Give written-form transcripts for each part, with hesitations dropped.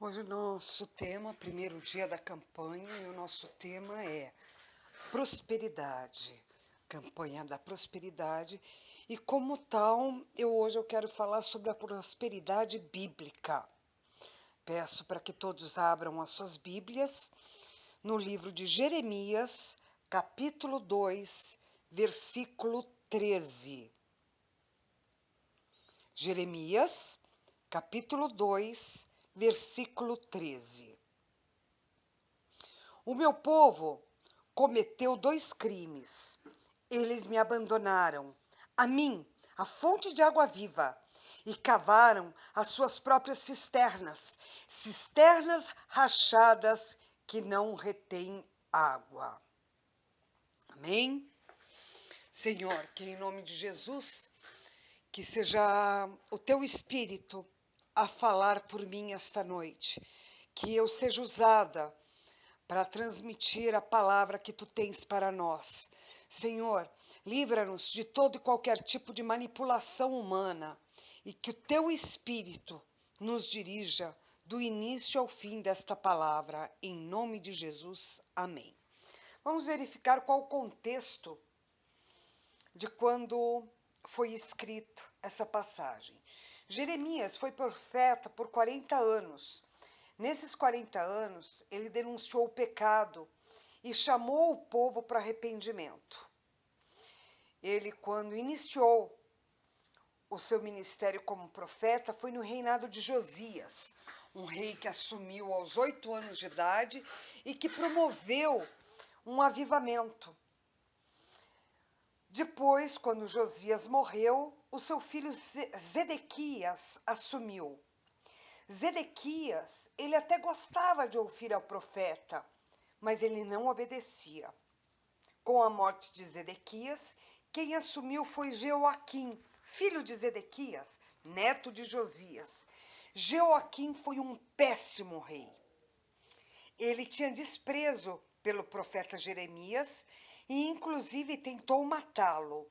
Hoje o nosso tema, primeiro dia da campanha, e o nosso tema é prosperidade, campanha da prosperidade. E como tal, hoje eu quero falar sobre a prosperidade bíblica. Peço para que todos abram as suas Bíblias no livro de Jeremias, capítulo 2, versículo 13. Jeremias, capítulo 2, versículo 13. O meu povo cometeu 2 crimes. Eles me abandonaram, a mim, a fonte de água viva, e cavaram as suas próprias cisternas, cisternas rachadas que não retêm água. Amém? Senhor, que em nome de Jesus, que seja o teu Espírito a falar por mim esta noite, que eu seja usada para transmitir a palavra que tu tens para nós. Senhor, livra-nos de todo e qualquer tipo de manipulação humana e que o teu Espírito nos dirija do início ao fim desta palavra, em nome de Jesus. Amém. Vamos verificar qual o contexto de quando foi escrita essa passagem. Jeremias foi profeta por 40 anos. Nesses 40 anos, ele denunciou o pecado e chamou o povo para arrependimento. Ele, quando iniciou o seu ministério como profeta, foi no reinado de Josias, um rei que assumiu aos 8 anos de idade e que promoveu um avivamento. Depois, quando Josias morreu, o seu filho Zedequias assumiu. Zedequias, ele até gostava de ouvir ao profeta, mas ele não obedecia. Com a morte de Zedequias, quem assumiu foi Jeoaquim, filho de Zedequias, neto de Josias. Jeoaquim foi um péssimo rei. Ele tinha desprezo pelo profeta Jeremias e, inclusive, tentou matá-lo.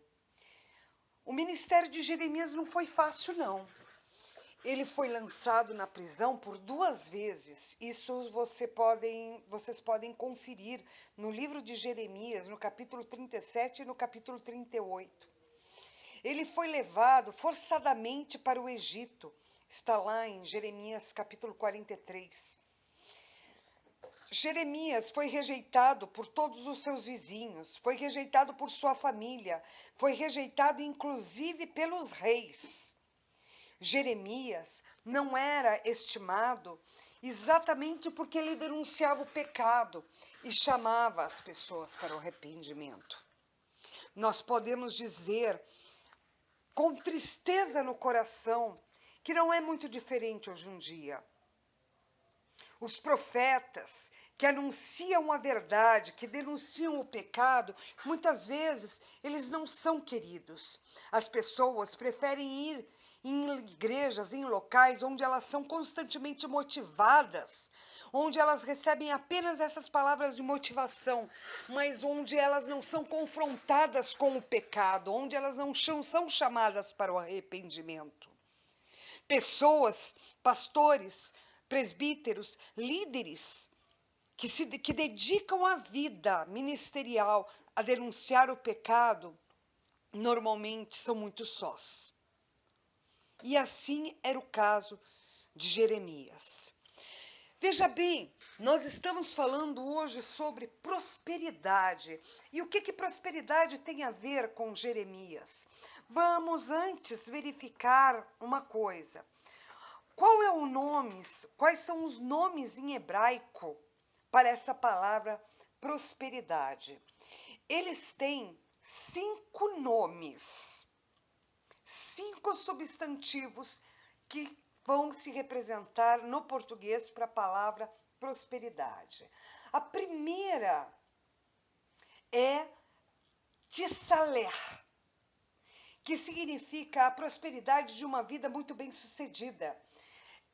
O ministério de Jeremias não foi fácil, não. Ele foi lançado na prisão por 2 vezes. Isso vocês podem conferir no livro de Jeremias, no capítulo 37 e no capítulo 38. Ele foi levado forçadamente para o Egito. Está lá em Jeremias, capítulo 43. Jeremias foi rejeitado por todos os seus vizinhos, foi rejeitado por sua família, foi rejeitado inclusive pelos reis. Jeremias não era estimado exatamente porque ele denunciava o pecado e chamava as pessoas para o arrependimento. Nós podemos dizer, com tristeza no coração, que não é muito diferente hoje em dia. Os profetas que anunciam a verdade, que denunciam o pecado, muitas vezes eles não são queridos. As pessoas preferem ir em igrejas, em locais onde elas são constantemente motivadas, onde elas recebem apenas essas palavras de motivação, mas onde elas não são confrontadas com o pecado, onde elas não são chamadas para o arrependimento. Pessoas, pastores, presbíteros, líderes que dedicam a vida ministerial a denunciar o pecado, normalmente são muito sós. E assim era o caso de Jeremias. Veja bem, nós estamos falando hoje sobre prosperidade. E o que prosperidade tem a ver com Jeremias? Vamos antes verificar uma coisa. Quais são os nomes em hebraico para essa palavra prosperidade? Eles têm 5 nomes, 5 substantivos que vão se representar no português para a palavra prosperidade. A primeira é Tissaler, que significa a prosperidade de uma vida muito bem-sucedida.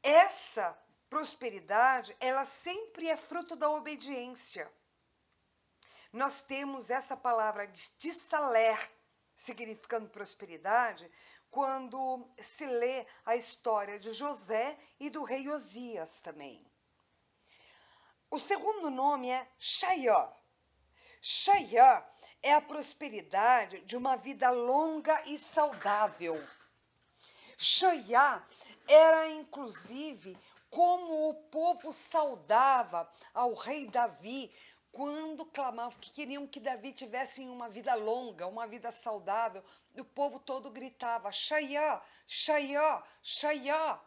Essa prosperidade, ela sempre é fruto da obediência. Nós temos essa palavra de tissaler, significando prosperidade, quando se lê a história de José e do rei Osias também. O segundo nome é Shaiá. Shaiá é a prosperidade de uma vida longa e saudável. Shaiá era, inclusive, como o povo saudava ao rei Davi quando clamavam que queriam que Davi tivesse uma vida longa, uma vida saudável. O povo todo gritava, Shaiá, Shaiá, Shaiá.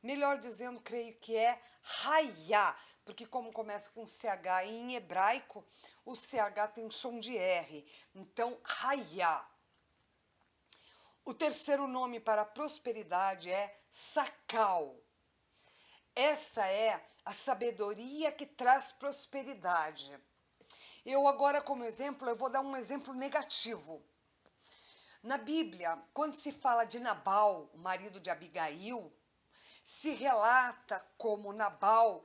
Melhor dizendo, creio que é Raiá, porque como começa com CH e em hebraico, o CH tem um som de R. Então, Raiá. O terceiro nome para a prosperidade é Sacal. Esta é a sabedoria que traz prosperidade. Eu agora, como exemplo, eu vou dar um exemplo negativo. Na Bíblia, quando se fala de Nabal, o marido de Abigail, se relata como Nabal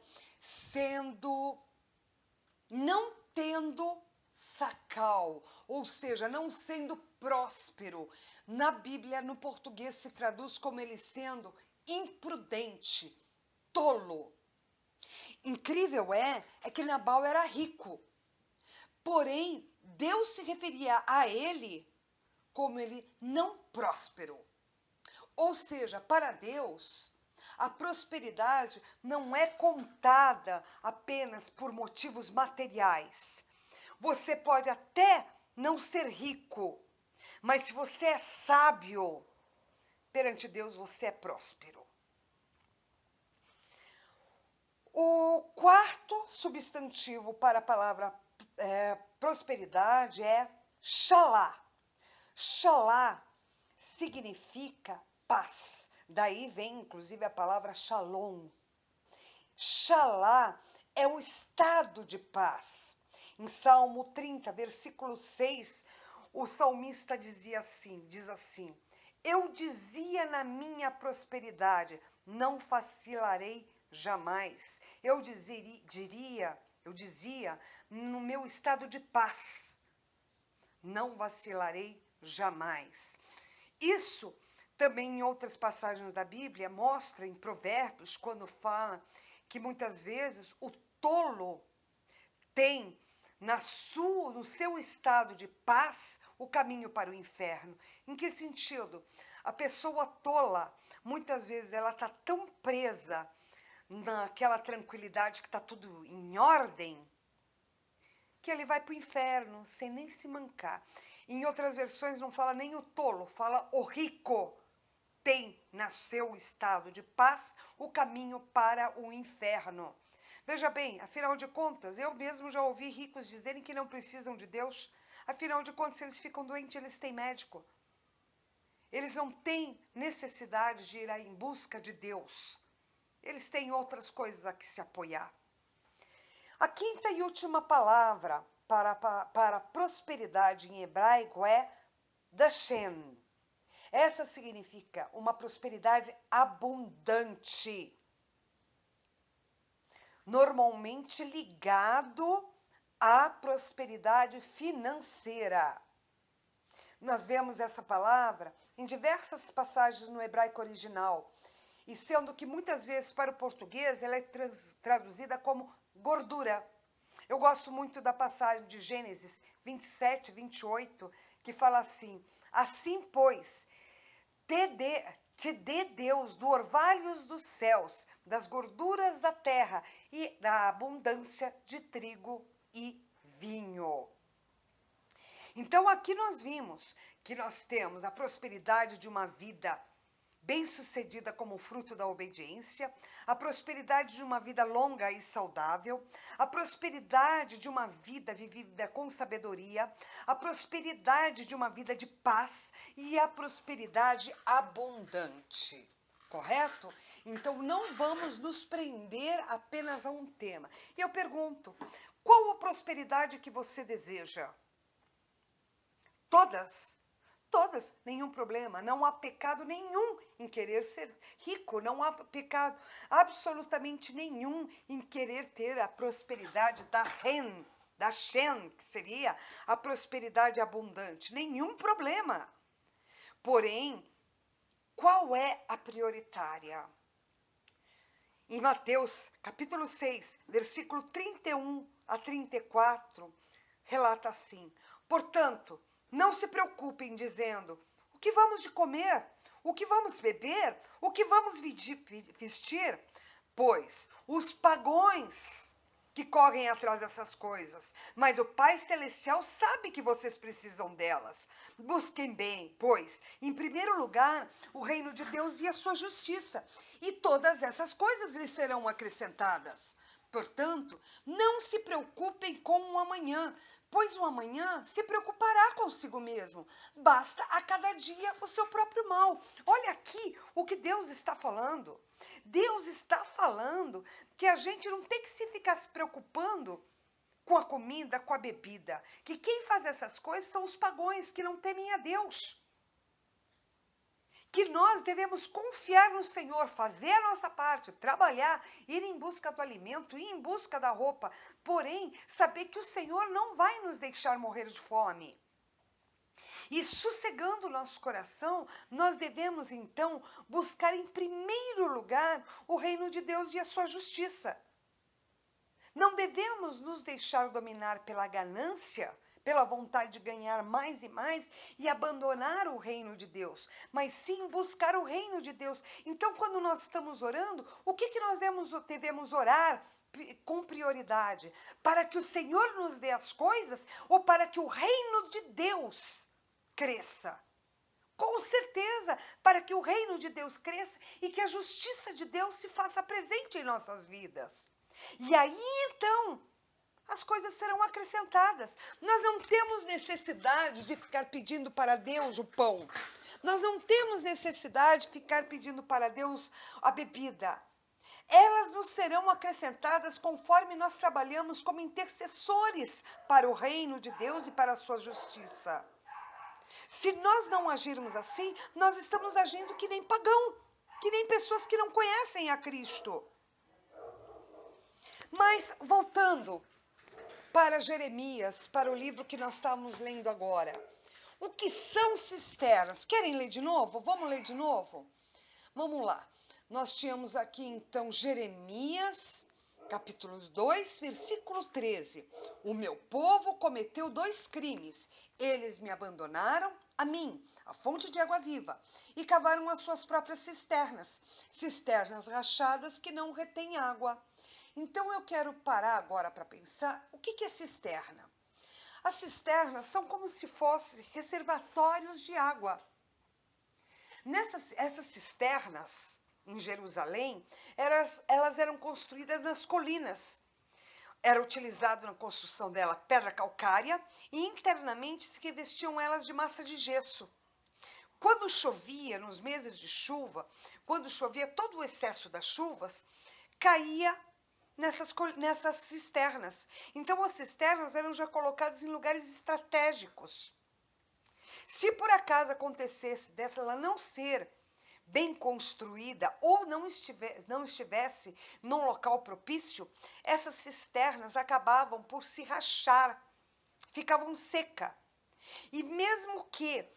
não tendo sacal, ou seja, não sendo próspero. Na Bíblia, no português, se traduz como ele sendo imprudente, tolo. Incrível é que Nabal era rico, porém, Deus se referia a ele como ele não próspero. Ou seja, para Deus, a prosperidade não é contada apenas por motivos materiais. Você pode até não ser rico, mas se você é sábio, perante Deus você é próspero. O quarto substantivo para a palavra prosperidade é Xalá. Xalá significa paz. Daí vem, inclusive, a palavra shalom. Xalá é o estado de paz. Em Salmo 30, versículo 6, o salmista diz assim, eu dizia na minha prosperidade, não vacilarei jamais. Eu dizia no meu estado de paz, não vacilarei jamais. Isso também em outras passagens da Bíblia mostra em Provérbios, quando fala que muitas vezes o tolo tem no seu estado de paz o caminho para o inferno. Em que sentido? A pessoa tola, muitas vezes ela está tão presa naquela tranquilidade que está tudo em ordem, que ele vai para o inferno sem nem se mancar. Em outras versões não fala nem o tolo, fala o rico. Tem no seu estado de paz o caminho para o inferno. Veja bem, afinal de contas, eu mesmo já ouvi ricos dizerem que não precisam de Deus. Afinal de contas, se eles ficam doentes, eles têm médico. Eles não têm necessidade de ir em busca de Deus. Eles têm outras coisas a que se apoiar. A quinta e última palavra para prosperidade em hebraico é dashen. Essa significa uma prosperidade abundante, normalmente ligado à prosperidade financeira. Nós vemos essa palavra em diversas passagens no hebraico original, e sendo que muitas vezes para o português ela é traduzida como gordura. Eu gosto muito da passagem de Gênesis 27, 28, que fala assim, assim, pois, te dê Deus do orvalhos dos céus, das gorduras da terra e da abundância de trigo e vinho. Então aqui nós vimos que nós temos a prosperidade de uma vida bem-sucedida como fruto da obediência, a prosperidade de uma vida longa e saudável, a prosperidade de uma vida vivida com sabedoria, a prosperidade de uma vida de paz e a prosperidade abundante. Correto? Então não vamos nos prender apenas a um tema. E eu pergunto, qual a prosperidade que você deseja? Todas? Todas, nenhum problema, não há pecado nenhum em querer ser rico, não há pecado absolutamente nenhum em querer ter a prosperidade da Shen, que seria a prosperidade abundante, nenhum problema. Porém, qual é a prioritária? Em Mateus, capítulo 6, versículo 31 a 34, relata assim: portanto, não se preocupem dizendo: o que vamos de comer? O que vamos beber? O que vamos vestir? Pois os pagões que correm atrás dessas coisas, mas o Pai Celestial sabe que vocês precisam delas. Busquem bem, pois, em primeiro lugar, o reino de Deus e a sua justiça, e todas essas coisas lhes serão acrescentadas. Portanto, não se preocupem com o amanhã, pois o amanhã se preocupará consigo mesmo. Basta a cada dia o seu próprio mal. Olha aqui o que Deus está falando. Deus está falando que a gente não tem que se ficar se preocupando com a comida, com a bebida. Que quem faz essas coisas são os pagãos que não temem a Deus. Que nós devemos confiar no Senhor, fazer a nossa parte, trabalhar, ir em busca do alimento, ir em busca da roupa. Porém, saber que o Senhor não vai nos deixar morrer de fome. E sossegando o nosso coração, nós devemos então buscar em primeiro lugar o reino de Deus e a sua justiça. Não devemos nos deixar dominar pela ganância, pela vontade de ganhar mais e mais e abandonar o reino de Deus, mas sim buscar o reino de Deus. Então, quando nós estamos orando, o que nós devemos orar com prioridade? Para que o Senhor nos dê as coisas ou para que o reino de Deus cresça? Com certeza, para que o reino de Deus cresça e que a justiça de Deus se faça presente em nossas vidas. E aí, então, as coisas serão acrescentadas. Nós não temos necessidade de ficar pedindo para Deus o pão. Nós não temos necessidade de ficar pedindo para Deus a bebida. Elas nos serão acrescentadas conforme nós trabalhamos como intercessores para o reino de Deus e para a sua justiça. Se nós não agirmos assim, nós estamos agindo que nem pagão, que nem pessoas que não conhecem a Cristo. Mas, voltando para Jeremias, para o livro que nós estávamos lendo agora. O que são cisternas? Querem ler de novo? Vamos ler de novo? Vamos lá. Nós tínhamos aqui, então, Jeremias, capítulo 2, versículo 13. O meu povo cometeu 2 crimes. Eles me abandonaram, a mim, a fonte de água viva, e cavaram as suas próprias cisternas, cisternas rachadas que não retêm água. Então, eu quero parar agora para pensar, o que é cisterna? As cisternas são como se fossem reservatórios de água. Essas cisternas, em Jerusalém, elas eram construídas nas colinas. Era utilizado na construção dela pedra calcária e internamente se revestiam elas de massa de gesso. Quando chovia, nos meses de chuva, quando chovia todo o excesso das chuvas, caía nessas cisternas. Então, as cisternas eram já colocadas em lugares estratégicos. Se por acaso acontecesse dessa não ser bem construída ou não estivesse num local propício, essas cisternas acabavam por se rachar, ficavam secas. E mesmo que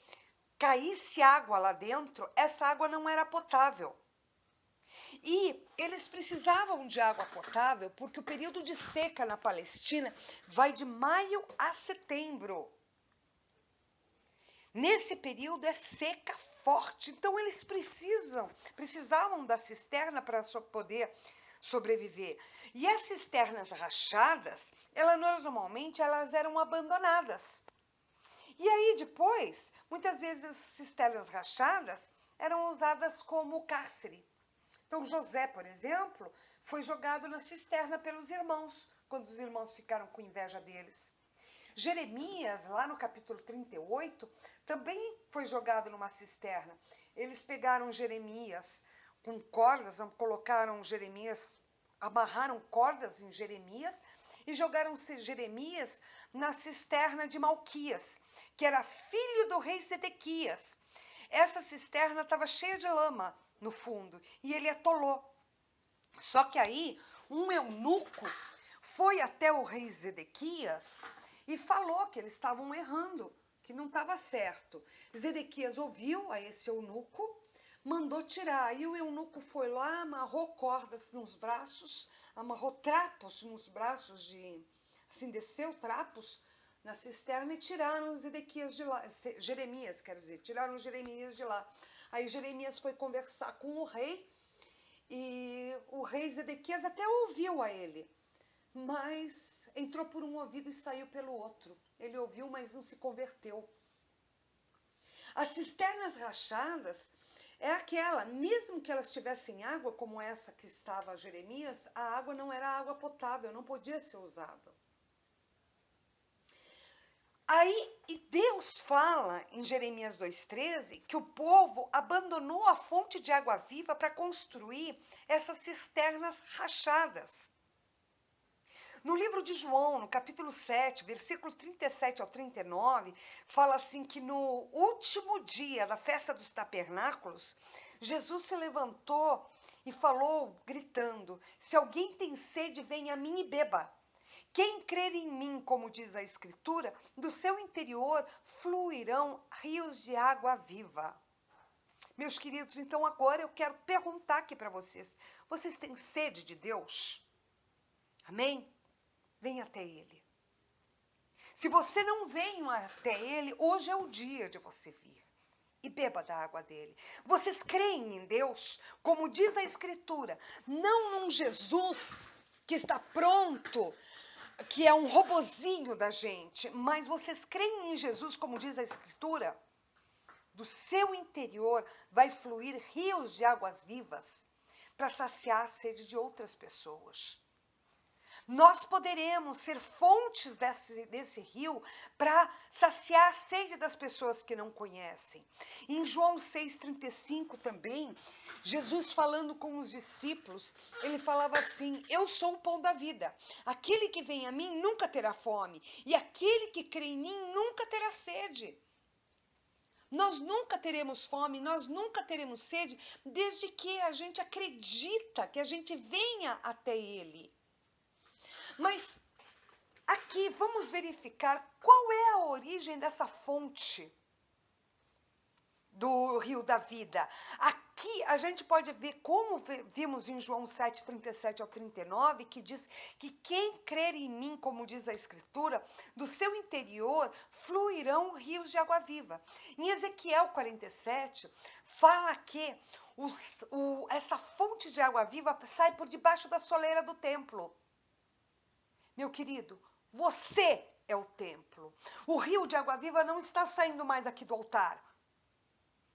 caísse água lá dentro, essa água não era potável. E eles precisavam de água potável porque o período de seca na Palestina vai de maio a setembro. Nesse período é seca forte, então eles precisavam da cisterna para poder sobreviver. E as cisternas rachadas, normalmente elas eram abandonadas. E aí depois, muitas vezes as cisternas rachadas eram usadas como cárcere. Então José, por exemplo, foi jogado na cisterna pelos irmãos, quando os irmãos ficaram com inveja deles. Jeremias, lá no capítulo 38, também foi jogado numa cisterna. Eles pegaram Jeremias com cordas, amarraram cordas em Jeremias e jogaram Jeremias na cisterna de Malquias, que era filho do rei Sedequias. Essa cisterna estava cheia de lama no fundo e ele atolou. Só que aí um eunuco foi até o rei Zedequias e falou que eles estavam errando, que não estava certo. Zedequias ouviu a esse eunuco, mandou tirar. Aí o eunuco foi lá, amarrou cordas nos braços, amarrou trapos nos braços assim, desceu trapos na cisterna e tiraram Zedequias de lá, Jeremias, quero dizer, tiraram Jeremias de lá. Aí Jeremias foi conversar com o rei, e o rei Zedequias até ouviu a ele, mas entrou por um ouvido e saiu pelo outro. Ele ouviu, mas não se converteu. As cisternas rachadas é aquela, mesmo que elas tivessem água, como essa que estava Jeremias, a água não era água potável, não podia ser usada. Aí, e Deus fala em Jeremias 2,13 que o povo abandonou a fonte de água viva para construir essas cisternas rachadas. No livro de João, no capítulo 7, versículo 37 ao 39, fala assim que no último dia da festa dos tabernáculos, Jesus se levantou e falou, gritando: se alguém tem sede, venha a mim e beba. Quem crer em mim, como diz a Escritura, do seu interior fluirão rios de água viva. Meus queridos, então agora eu quero perguntar aqui para vocês: vocês têm sede de Deus? Amém? Venha até Ele. Se você não vem até Ele, hoje é o dia de você vir e beba da água dele. Vocês creem em Deus, como diz a Escritura, não num Jesus que está pronto, que é um robozinho da gente, mas vocês creem em Jesus, como diz a Escritura? Do seu interior vai fluir rios de águas vivas para saciar a sede de outras pessoas. Nós poderemos ser fontes desse rio para saciar a sede das pessoas que não conhecem. Em João 6,35 também, Jesus falando com os discípulos, ele falava assim: eu sou o pão da vida. Aquele que vem a mim nunca terá fome, e aquele que crê em mim nunca terá sede. Nós nunca teremos fome, nós nunca teremos sede, desde que a gente acredita, que a gente venha até Ele. Mas aqui vamos verificar qual é a origem dessa fonte do rio da vida. Aqui a gente pode ver, como vimos em João 7, 37 ao 39, que diz que quem crer em mim, como diz a Escritura, do seu interior fluirão rios de água viva. Em Ezequiel 47, fala que essa fonte de água viva sai por debaixo da soleira do templo. Meu querido, você é o templo. O rio de água viva não está saindo mais aqui do altar.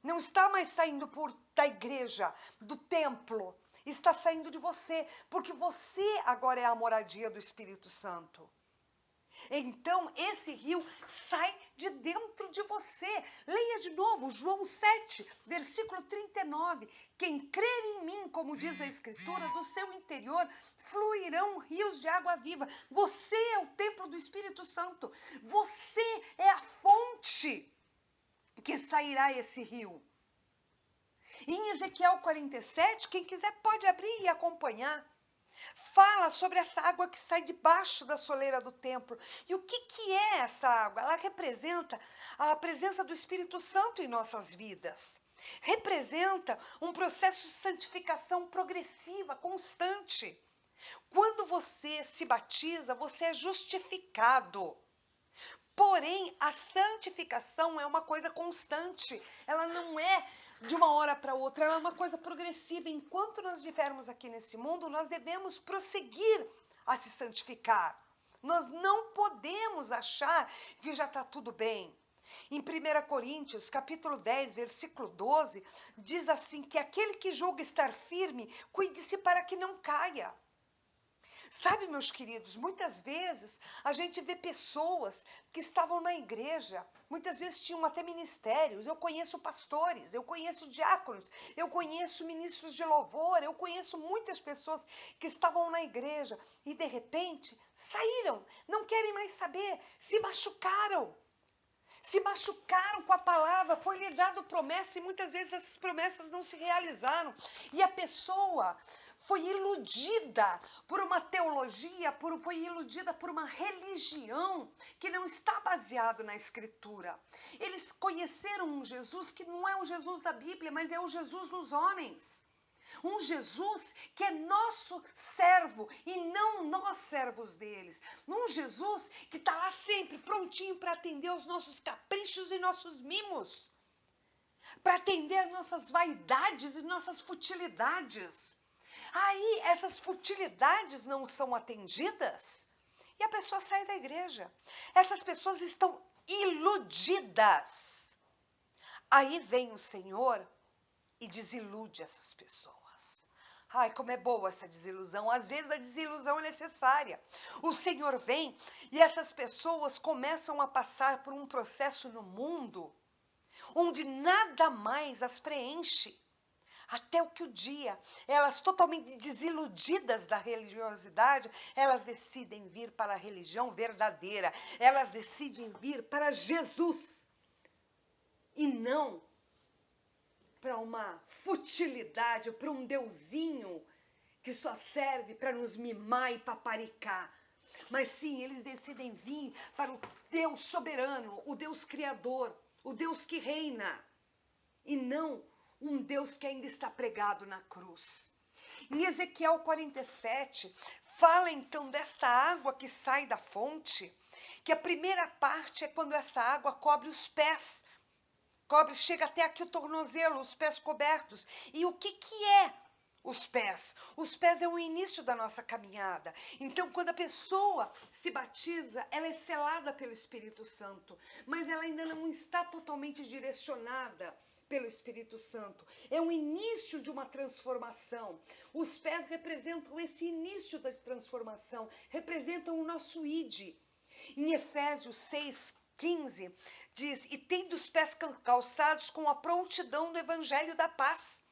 Não está mais saindo da igreja, do templo. Está saindo de você, porque você agora é a moradia do Espírito Santo. Então, esse rio sai de dentro de você. Leia de novo, João 7, versículo 39. Quem crer em mim, como diz a Escritura, do seu interior fluirão rios de água viva. Você é o templo do Espírito Santo. Você é a fonte que sairá esse rio. Em Ezequiel 47, quem quiser pode abrir e acompanhar. Fala sobre essa água que sai debaixo da soleira do templo. E o que é essa água? Ela representa a presença do Espírito Santo em nossas vidas. Representa um processo de santificação progressiva, constante. Quando você se batiza, você é justificado. Porém, a santificação é uma coisa constante. Ela não é de uma hora para outra, ela é uma coisa progressiva. Enquanto nós estivermos aqui nesse mundo, nós devemos prosseguir a se santificar. Nós não podemos achar que já está tudo bem. Em 1 Coríntios, capítulo 10, versículo 12, diz assim que aquele que julga estar firme, cuide-se para que não caia. Sabe, meus queridos, muitas vezes a gente vê pessoas que estavam na igreja, muitas vezes tinham até ministérios. Eu conheço pastores, eu conheço diáconos, eu conheço ministros de louvor, eu conheço muitas pessoas que estavam na igreja e de repente saíram, não querem mais saber, se machucaram. se machucaram com a palavra, foi lhe dado promessa e muitas vezes essas promessas não se realizaram. E a pessoa foi iludida por uma teologia, foi iludida por uma religião que não está baseado na Escritura. Eles conheceram um Jesus que não é o Jesus da Bíblia, mas é o Jesus dos homens. Um Jesus que é nosso servo e não nós servos deles. Um Jesus que está lá sempre prontinho para atender os nossos caprichos e nossos mimos. Para atender nossas vaidades e nossas futilidades. Aí essas futilidades não são atendidas e a pessoa sai da igreja. Essas pessoas estão iludidas. Aí vem o Senhor e desilude essas pessoas. Ai, como é boa essa desilusão. Às vezes a desilusão é necessária. O Senhor vem e essas pessoas começam a passar por um processo no mundo onde nada mais as preenche. Até o que o dia, elas totalmente desiludidas da religiosidade, elas decidem vir para a religião verdadeira. Elas decidem vir para Jesus e não para uma futilidade, para um deusinho que só serve para nos mimar e paparicar. Mas sim, eles decidem vir para o Deus soberano, o Deus criador, o Deus que reina, e não um Deus que ainda está pregado na cruz. Em Ezequiel 47, fala então desta água que sai da fonte, que a primeira parte é quando essa água cobre os pés, chega até aqui o tornozelo, os pés cobertos. E o que é os pés? Os pés é o início da nossa caminhada. Então, quando a pessoa se batiza, ela é selada pelo Espírito Santo, mas ela ainda não está totalmente direcionada pelo Espírito Santo. É o início de uma transformação. Os pés representam esse início da transformação, representam o nosso id. Em Efésios 6:15, diz, e tendo os pés calçados com a prontidão do evangelho da paz.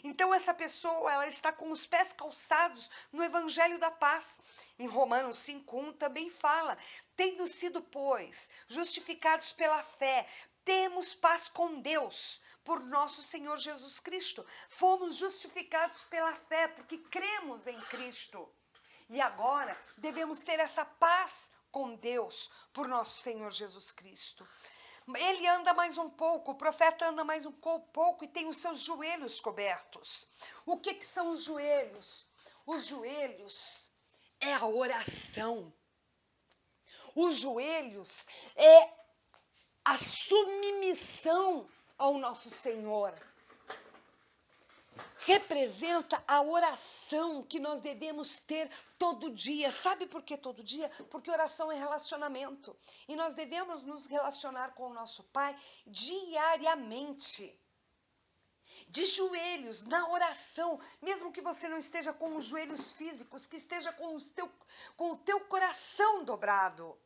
Então essa pessoa, ela está com os pés calçados no evangelho da paz. Em Romanos 5:1 também fala, tendo sido, pois, justificados pela fé, temos paz com Deus, por nosso Senhor Jesus Cristo. Fomos justificados pela fé, porque cremos em Cristo. E agora devemos ter essa paz com Deus, por nosso Senhor Jesus Cristo. Ele anda mais um pouco, o profeta anda mais um pouco e tem os seus joelhos cobertos. O que são os joelhos? Os joelhos é a oração. Os joelhos é a submissão ao nosso Senhor. Representa a oração que nós devemos ter todo dia. Sabe por que todo dia? Porque oração é relacionamento. E nós devemos nos relacionar com o nosso Pai diariamente. De joelhos, na oração, mesmo que você não esteja com os joelhos físicos, que esteja com o teu coração dobrado.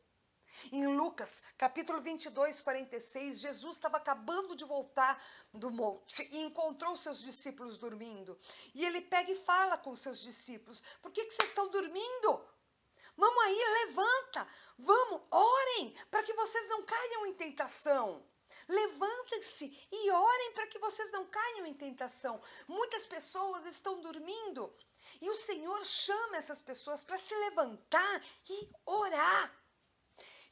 Em Lucas, capítulo 22:46, Jesus estava acabando de voltar do monte e encontrou seus discípulos dormindo. E ele pega e fala com seus discípulos, por que vocês estão dormindo? Vamos aí, levanta, vamos, orem, para que vocês não caiam em tentação. Levantem-se e orem para que vocês não caiam em tentação. Muitas pessoas estão dormindo e o Senhor chama essas pessoas para se levantar e orar.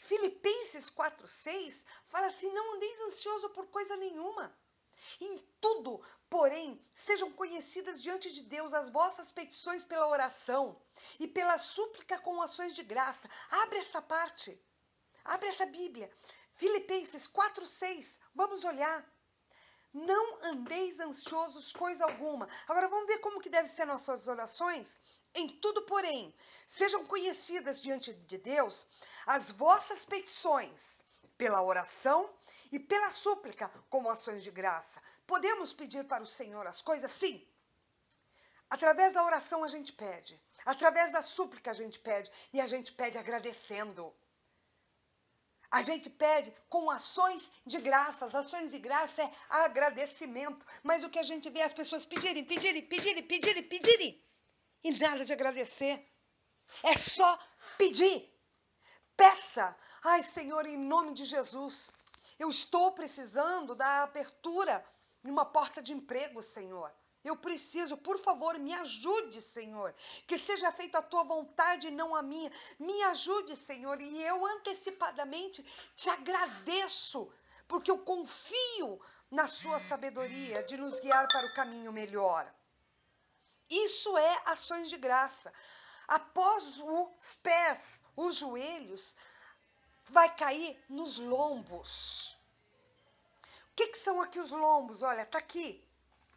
Filipenses 4:6 fala assim, não andeis ansioso por coisa nenhuma. Em tudo, porém, sejam conhecidas diante de Deus as vossas petições pela oração e pela súplica com ações de graça. Abre essa parte, abre essa Bíblia. Filipenses 4:6, vamos olhar. Não andeis ansiosos coisa alguma. Agora vamos ver como que devem ser nossas orações? Em tudo, porém, sejam conhecidas diante de Deus as vossas petições pela oração e pela súplica como ações de graça. Podemos pedir para o Senhor as coisas? Sim. Através da oração a gente pede. Através da súplica a gente pede. E a gente pede agradecendo. A gente pede com ações de graça. As ações de graça é agradecimento. Mas o que a gente vê é as pessoas pedirem. E nada de agradecer. É só pedir. Peça. Ai, Senhor, em nome de Jesus, Eu estou precisando da abertura de uma porta de emprego, Senhor. Eu preciso, por favor, me ajude, Senhor. Que seja feita a tua vontade e não a minha. Me ajude, Senhor. E eu antecipadamente te agradeço, porque eu confio na sua sabedoria de nos guiar para o caminho melhor. Isso é ações de graça. Após os pés, os joelhos, vai cair nos lombos. O que são aqui os lombos? Olha, tá aqui.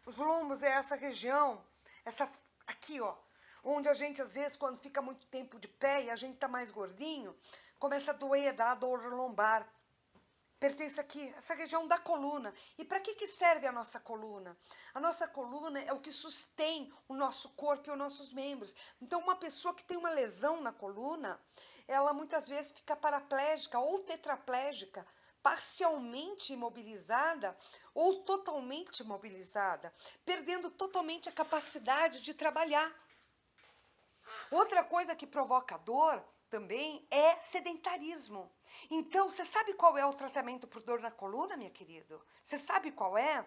Os lombos é essa região, essa aqui, ó, onde a gente às vezes quando fica muito tempo de pé e a gente tá mais gordinho, começa a doer, dá a dor lombar. Pertence aqui, essa região da coluna. E para que serve a nossa coluna? A nossa coluna é o que sustém o nosso corpo e os nossos membros. Então, uma pessoa que tem uma lesão na coluna, ela muitas vezes fica paraplégica ou tetraplégica, parcialmente imobilizada ou totalmente imobilizada, perdendo totalmente a capacidade de trabalhar. Outra coisa que provoca dor também é sedentarismo. Então, você sabe qual é o tratamento por dor na coluna, minha querida? Você sabe qual é?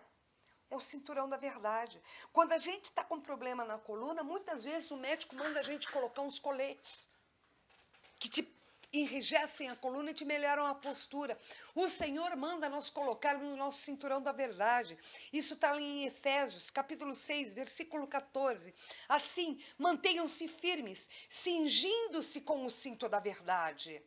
É o cinturão da verdade. Quando a gente está com problema na coluna, muitas vezes o médico manda a gente colocar uns coletes que te enrijecem a coluna e te melhoram a postura. O Senhor manda nós colocarmos no nosso cinturão da verdade. Isso está em Efésios, capítulo 6, versículo 14. Assim, mantenham-se firmes, cingindo-se com o cinto da verdade.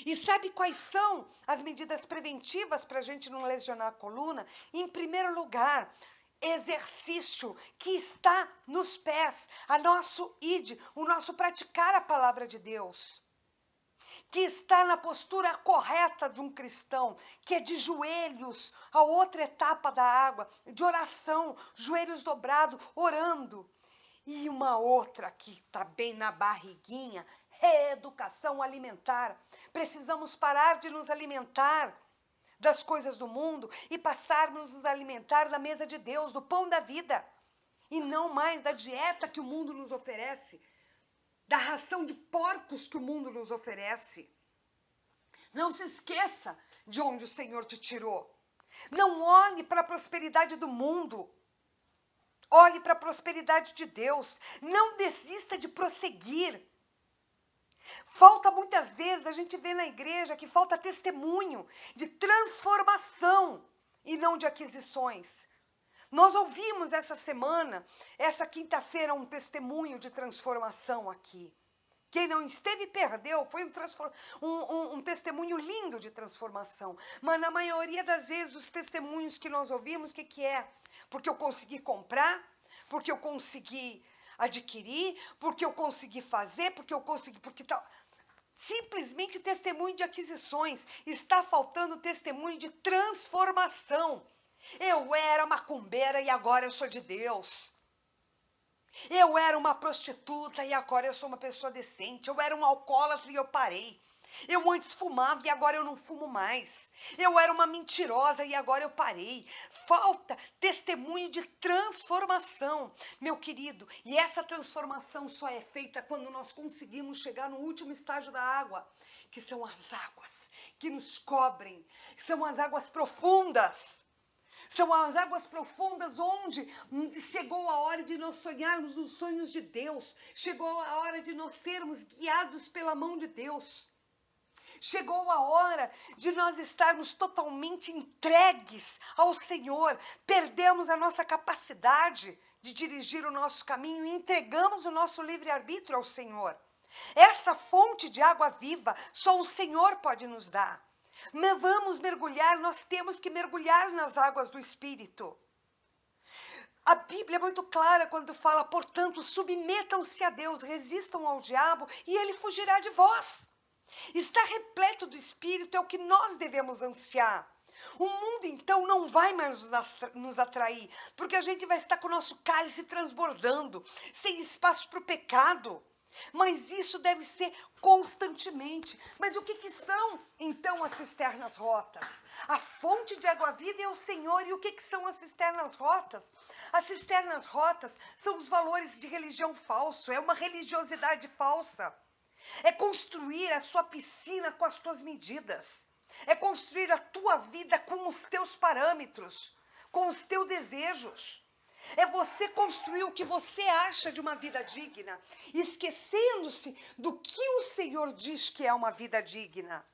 E sabe quais são as medidas preventivas para a gente não lesionar a coluna? Em primeiro lugar, exercício que está nos pés, a nosso id, o nosso praticar a palavra de Deus, que está na postura correta de um cristão, que é de joelhos, a outra etapa da água, de oração, joelhos dobrados, orando. E uma outra que está bem na barriguinha, reeducação alimentar. Precisamos parar de nos alimentar das coisas do mundo e passarmos a nos alimentar da mesa de Deus, do pão da vida, e não mais da dieta que o mundo nos oferece, da ração de porcos que o mundo nos oferece. Não se esqueça de onde o Senhor te tirou. Não olhe para a prosperidade do mundo. Olhe para a prosperidade de Deus. Não desista de prosseguir. Falta muitas vezes, a gente vê na igreja que falta testemunho de transformação e não de aquisições. Nós ouvimos essa semana, essa quinta-feira, um testemunho de transformação aqui. Quem não esteve perdeu, foi um testemunho lindo de transformação. Mas na maioria das vezes os testemunhos que nós ouvimos, o que é? Porque eu consegui comprar, porque eu consegui adquirir, porque eu consegui fazer, porque tal. Simplesmente testemunho de aquisições. Está faltando testemunho de transformação. Eu era macumbeira e agora eu sou de Deus. Eu era uma prostituta e agora eu sou uma pessoa decente. Eu era um alcoólatra e eu parei. Eu antes fumava e agora eu não fumo mais. Eu era uma mentirosa e agora eu parei. Falta testemunho de transformação, meu querido. E essa transformação só é feita quando nós conseguimos chegar no último estágio da água, que são as águas que nos cobrem, que são as águas profundas. São as águas profundas onde chegou a hora de nós sonharmos os sonhos de Deus. Chegou a hora de nós sermos guiados pela mão de Deus. Chegou a hora de nós estarmos totalmente entregues ao Senhor. Perdemos a nossa capacidade de dirigir o nosso caminho e entregamos o nosso livre-arbítrio ao Senhor. Essa fonte de água viva só o Senhor pode nos dar. Mas vamos mergulhar, nós temos que mergulhar nas águas do Espírito. A Bíblia é muito clara quando fala, portanto, submetam-se a Deus, resistam ao diabo e ele fugirá de vós. Estar repleto do Espírito é o que nós devemos ansiar. O mundo, então, não vai mais nos atrair, porque a gente vai estar com o nosso cálice transbordando, sem espaço para o pecado. Mas isso deve ser constantemente. Mas o que são, então, as cisternas rotas? A fonte de água viva é o Senhor. E o que são as cisternas rotas? As cisternas rotas são os valores de religião falso, é uma religiosidade falsa. É construir a sua piscina com as tuas medidas. É construir a tua vida com os teus parâmetros, com os teus desejos. É você construir o que você acha de uma vida digna, esquecendo-se do que o Senhor diz que é uma vida digna.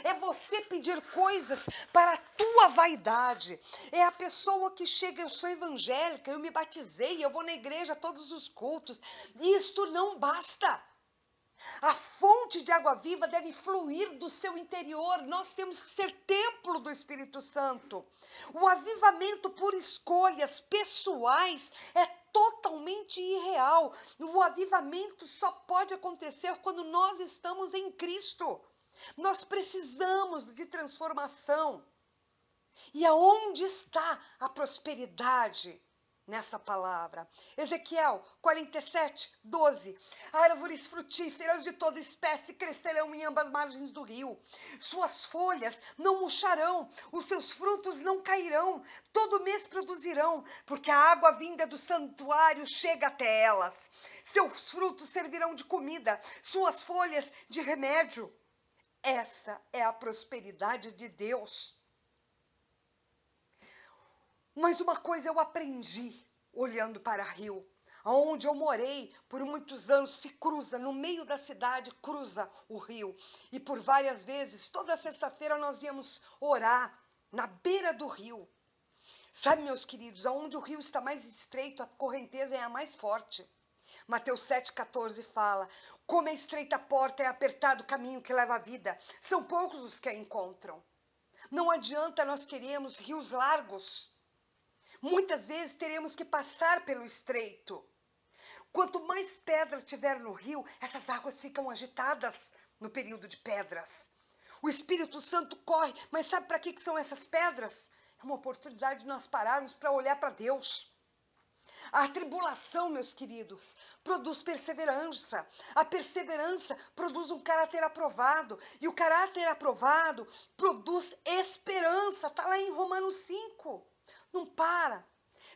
É você pedir coisas para a tua vaidade. É a pessoa que chega, eu sou evangélica, eu me batizei, eu vou na igreja todos os cultos. Isto não basta. A fonte de água viva deve fluir do seu interior. Nós temos que ser templo do Espírito Santo. O avivamento por escolhas pessoais é totalmente irreal. O avivamento só pode acontecer quando nós estamos em Cristo. Nós precisamos de transformação. E aonde está a prosperidade nessa palavra? Ezequiel 47, 12. Árvores frutíferas de toda espécie crescerão em ambas margens do rio. Suas folhas não murcharão, os seus frutos não cairão, todo mês produzirão, porque a água vinda do santuário chega até elas. Seus frutos servirão de comida, suas folhas de remédio. Essa é a prosperidade de Deus. Mas uma coisa eu aprendi olhando para Rio, onde eu morei por muitos anos, se cruza, no meio da cidade, cruza o rio. E por várias vezes, toda sexta-feira nós íamos orar na beira do rio. Sabe, meus queridos, aonde o rio está mais estreito, a correnteza é a mais forte. Mateus 7,14 fala: como é estreita a porta, é apertado o caminho que leva à vida, são poucos os que a encontram. Não adianta nós queremos rios largos. Muitas vezes teremos que passar pelo estreito. Quanto mais pedra tiver no rio, essas águas ficam agitadas no período de pedras. O Espírito Santo corre, mas sabe para que são essas pedras? É uma oportunidade de nós pararmos para olhar para Deus. A tribulação, meus queridos, produz perseverança. A perseverança produz um caráter aprovado. E o caráter aprovado produz esperança. Está lá em Romanos 5. Não para.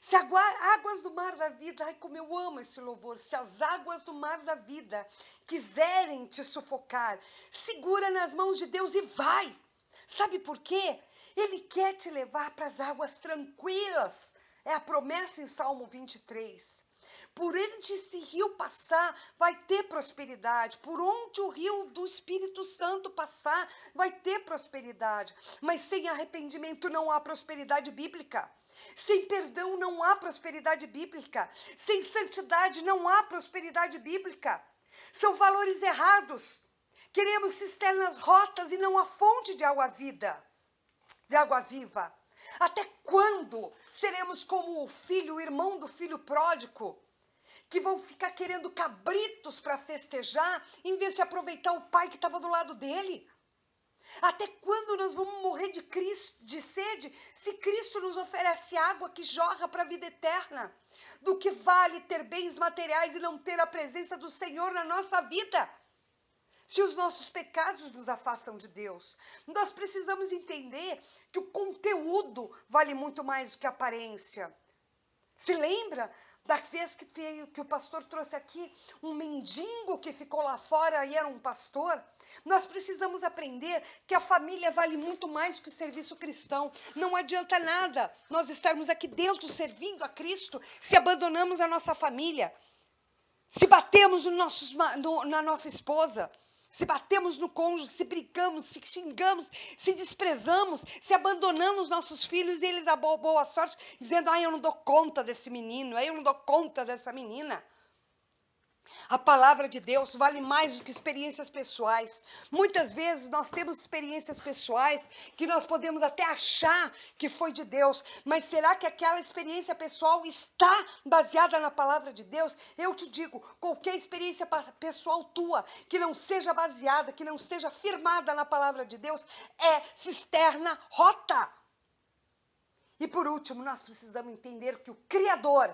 Se as águas do mar da vida, ai como eu amo esse louvor, se as águas do mar da vida quiserem te sufocar, segura nas mãos de Deus e vai. Sabe por quê? Ele quer te levar para as águas tranquilas. É a promessa em Salmo 23. Por onde esse rio passar, vai ter prosperidade. Por onde o rio do Espírito Santo passar, vai ter prosperidade. Mas sem arrependimento não há prosperidade bíblica. Sem perdão não há prosperidade bíblica. Sem santidade não há prosperidade bíblica. São valores errados. Queremos cisternas rotas e não a fonte de água de água viva. Até quando seremos como o filho, o irmão do filho pródigo, que vão ficar querendo cabritos para festejar, em vez de aproveitar o pai que estava do lado dele? Até quando nós vamos morrer de sede, se Cristo nos oferece água que jorra para a vida eterna? Do que vale ter bens materiais e não ter a presença do Senhor na nossa vida? Se os nossos pecados nos afastam de Deus, nós precisamos entender que o conteúdo vale muito mais do que a aparência. Se lembra da vez que o pastor trouxe aqui um mendigo que ficou lá fora e era um pastor? Nós precisamos aprender que a família vale muito mais do que o serviço cristão. Não adianta nada nós estarmos aqui dentro servindo a Cristo se abandonamos a nossa família, se batemos na nossa esposa, se batemos no cônjuge, se brigamos, se xingamos, se desprezamos, se abandonamos nossos filhos e eles a boa sorte, dizendo: eu não dou conta desse menino, eu não dou conta dessa menina. A palavra de Deus vale mais do que experiências pessoais. Muitas vezes nós temos experiências pessoais que nós podemos até achar que foi de Deus, mas será que aquela experiência pessoal está baseada na palavra de Deus? Eu te digo, qualquer experiência pessoal tua que não seja baseada, que não seja firmada na palavra de Deus, é cisterna rota. E por último, nós precisamos entender que o Criador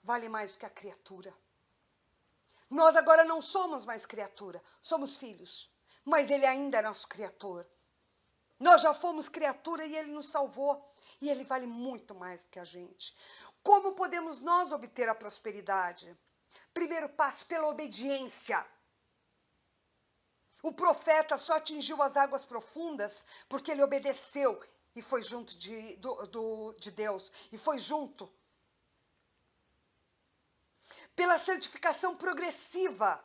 vale mais do que a criatura. Nós agora não somos mais criatura, somos filhos, mas Ele ainda é nosso Criador. Nós já fomos criatura e Ele nos salvou, e Ele vale muito mais do que a gente. Como podemos nós obter a prosperidade? Primeiro passo, pela obediência. O profeta só atingiu as águas profundas porque ele obedeceu e foi junto de Deus. E foi junto. Pela santificação progressiva,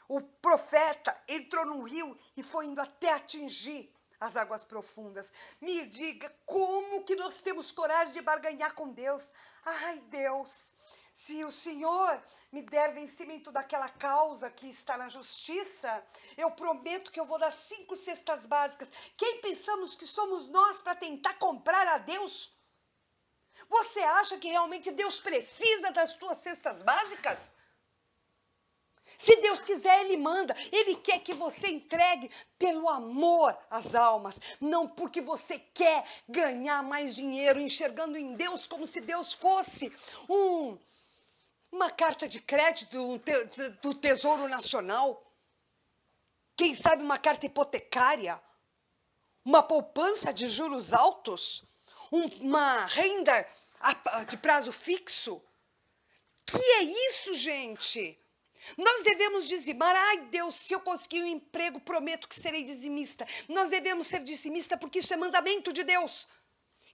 o profeta entrou no rio e foi indo até atingir as águas profundas. Me diga, como que nós temos coragem de barganhar com Deus? Ai, Deus, se o Senhor me der vencimento daquela causa que está na justiça, eu prometo que eu vou dar 5 cestas básicas. Quem pensamos que somos nós para tentar comprar a Deus? Você acha que realmente Deus precisa das tuas cestas básicas? Se Deus quiser, Ele manda. Ele quer que você entregue pelo amor às almas, não porque você quer ganhar mais dinheiro, enxergando em Deus como se Deus fosse uma carta de crédito do Tesouro Nacional. Quem sabe uma carta hipotecária, uma poupança de juros altos, uma renda de prazo fixo. Que é isso, gente? Nós devemos dizimar. Ai, Deus, se eu conseguir um emprego, prometo que serei dizimista. Nós devemos ser dizimista porque isso é mandamento de Deus.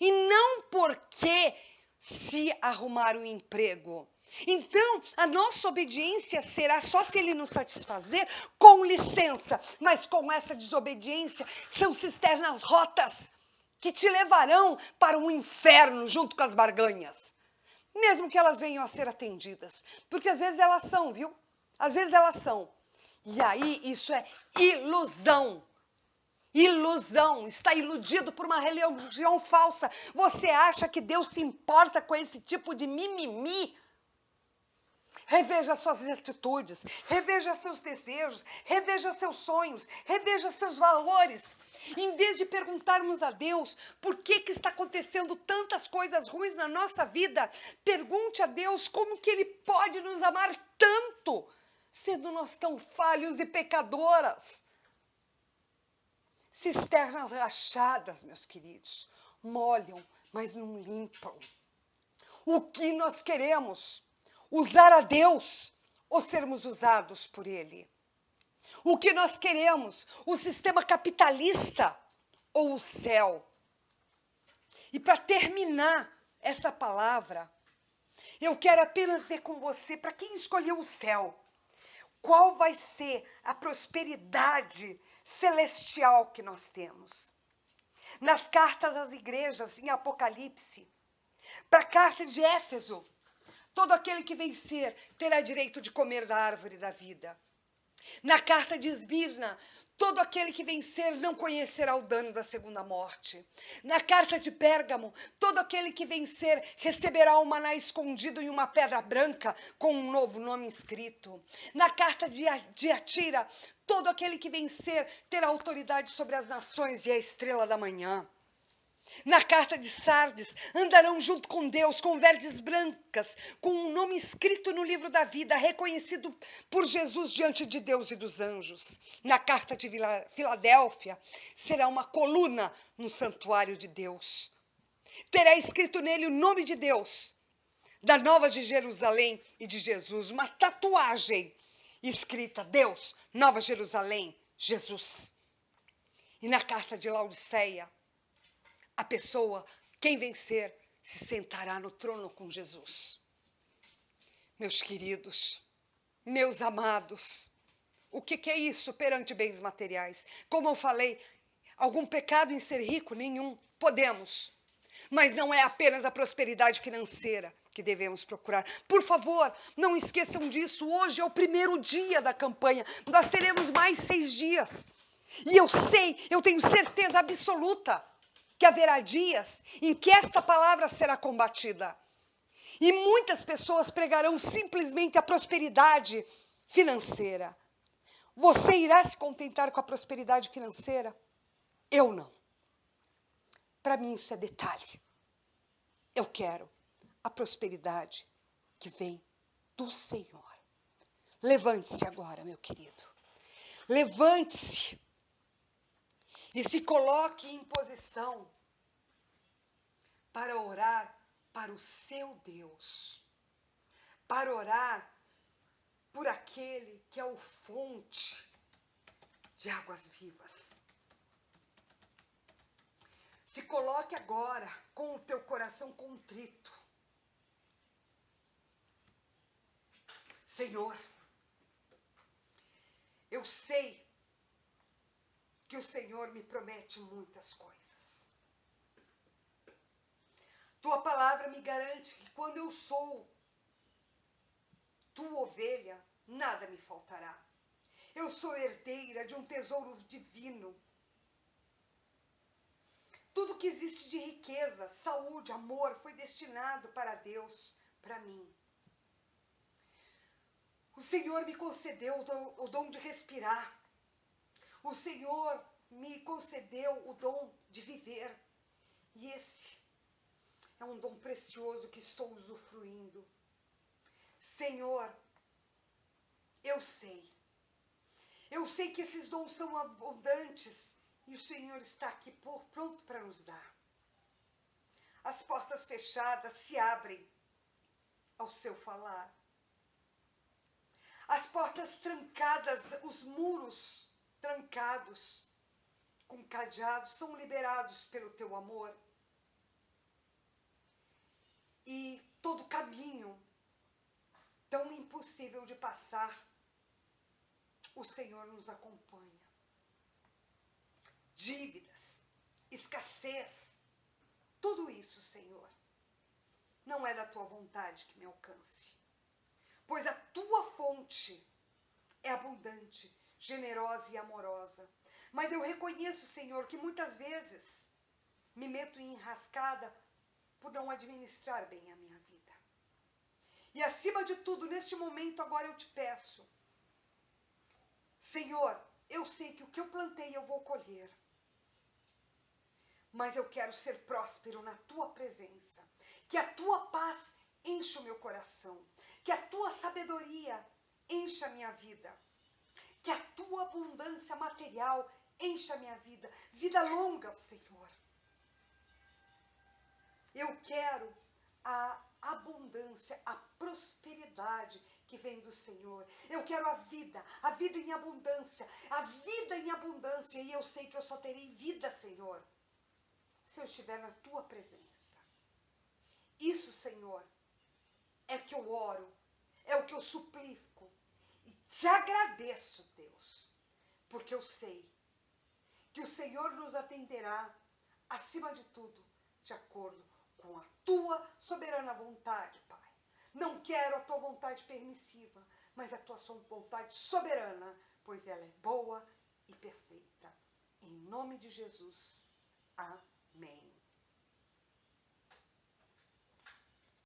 E não porque se arrumar um emprego. Então, a nossa obediência será só se Ele nos satisfazer, com licença. Mas com essa desobediência, são cisternas rotas que te levarão para um inferno junto com as barganhas. Mesmo que elas venham a ser atendidas. Porque às vezes elas são, viu? Às vezes elas são. E aí isso é ilusão. Ilusão. Está iludido por uma religião falsa. Você acha que Deus se importa com esse tipo de mimimi? Reveja suas atitudes, reveja seus desejos, reveja seus sonhos, reveja seus valores. Em vez de perguntarmos a Deus por que está acontecendo tantas coisas ruins na nossa vida, pergunte a Deus como que Ele pode nos amar tanto, sendo nós tão falhos e pecadoras. Cisternas rachadas, meus queridos, molham, mas não limpam. O que nós queremos? Usar a Deus ou sermos usados por Ele? O que nós queremos? O sistema capitalista ou o céu? E para terminar essa palavra, eu quero apenas ver com você, para quem escolheu o céu, qual vai ser a prosperidade celestial que nós temos. Nas cartas às igrejas, em Apocalipse, para a carta de Éfeso, todo aquele que vencer terá direito de comer da árvore da vida. Na carta de Esmirna, todo aquele que vencer não conhecerá o dano da segunda morte. Na carta de Pérgamo, todo aquele que vencer receberá um maná escondido em uma pedra branca com um novo nome escrito. Na carta de Tiatira, todo aquele que vencer terá autoridade sobre as nações e a estrela da manhã. Na carta de Sardes, andarão junto com Deus, com verdes brancas, com um nome escrito no livro da vida, reconhecido por Jesus diante de Deus e dos anjos. Na carta de Filadélfia, será uma coluna no santuário de Deus. Terá escrito nele o nome de Deus, da Nova de Jerusalém e de Jesus, uma tatuagem escrita: Deus, Nova Jerusalém, Jesus. E na carta de Laodiceia, a pessoa, quem vencer, se sentará no trono com Jesus. Meus queridos, meus amados, o que é isso perante bens materiais? Como eu falei, algum pecado em ser rico? Nenhum. Podemos. Mas não é apenas a prosperidade financeira que devemos procurar. Por favor, não esqueçam disso. Hoje é o primeiro dia da campanha. Nós teremos mais 6 dias. E eu tenho certeza absoluta que haverá dias em que esta palavra será combatida. E muitas pessoas pregarão simplesmente a prosperidade financeira. Você irá se contentar com a prosperidade financeira? Eu não. Para mim isso é detalhe. Eu quero a prosperidade que vem do Senhor. Levante-se agora, meu querido. Levante-se e se coloque em posição para orar para o seu Deus, para orar por aquele que é o fonte de águas vivas. Se coloque agora com o teu coração contrito. Senhor, eu sei que o Senhor me promete muitas coisas. Tua palavra me garante que quando eu sou tua ovelha, nada me faltará. Eu sou herdeira de um tesouro divino. Tudo que existe de riqueza, saúde, amor, foi destinado para Deus, para mim. O Senhor me concedeu o dom de respirar. O Senhor me concedeu o dom de viver. E esse é um dom precioso que estou usufruindo. Senhor, eu sei que esses dons são abundantes e o Senhor está aqui pronto para nos dar. As portas fechadas se abrem ao seu falar. As portas trancadas, os muros trancados com cadeados são liberados pelo teu amor. E todo caminho tão impossível de passar, o Senhor nos acompanha. Dívidas, escassez, tudo isso, Senhor, não é da tua vontade que me alcance. Pois a tua fonte é abundante, generosa e amorosa. Mas eu reconheço, Senhor, que muitas vezes me meto em enrascada por não administrar bem a minha vida. E acima de tudo, neste momento, agora eu te peço, Senhor, eu sei que o que eu plantei eu vou colher. Mas eu quero ser próspero na tua presença. Que a tua paz encha o meu coração. Que a tua sabedoria encha a minha vida. Que a tua abundância material encha a minha vida. Vida longa, Senhor. Eu quero a abundância, a prosperidade que vem do Senhor. Eu quero a vida em abundância, a vida em abundância. E eu sei que eu só terei vida, Senhor, se eu estiver na tua presença. Isso, Senhor, é que eu oro, é o que eu suplico. E te agradeço, Deus, porque eu sei que o Senhor nos atenderá, acima de tudo, de acordo com a tua soberana vontade, Pai. Não quero a tua vontade permissiva, mas a tua vontade soberana, pois ela é boa e perfeita. Em nome de Jesus, amém.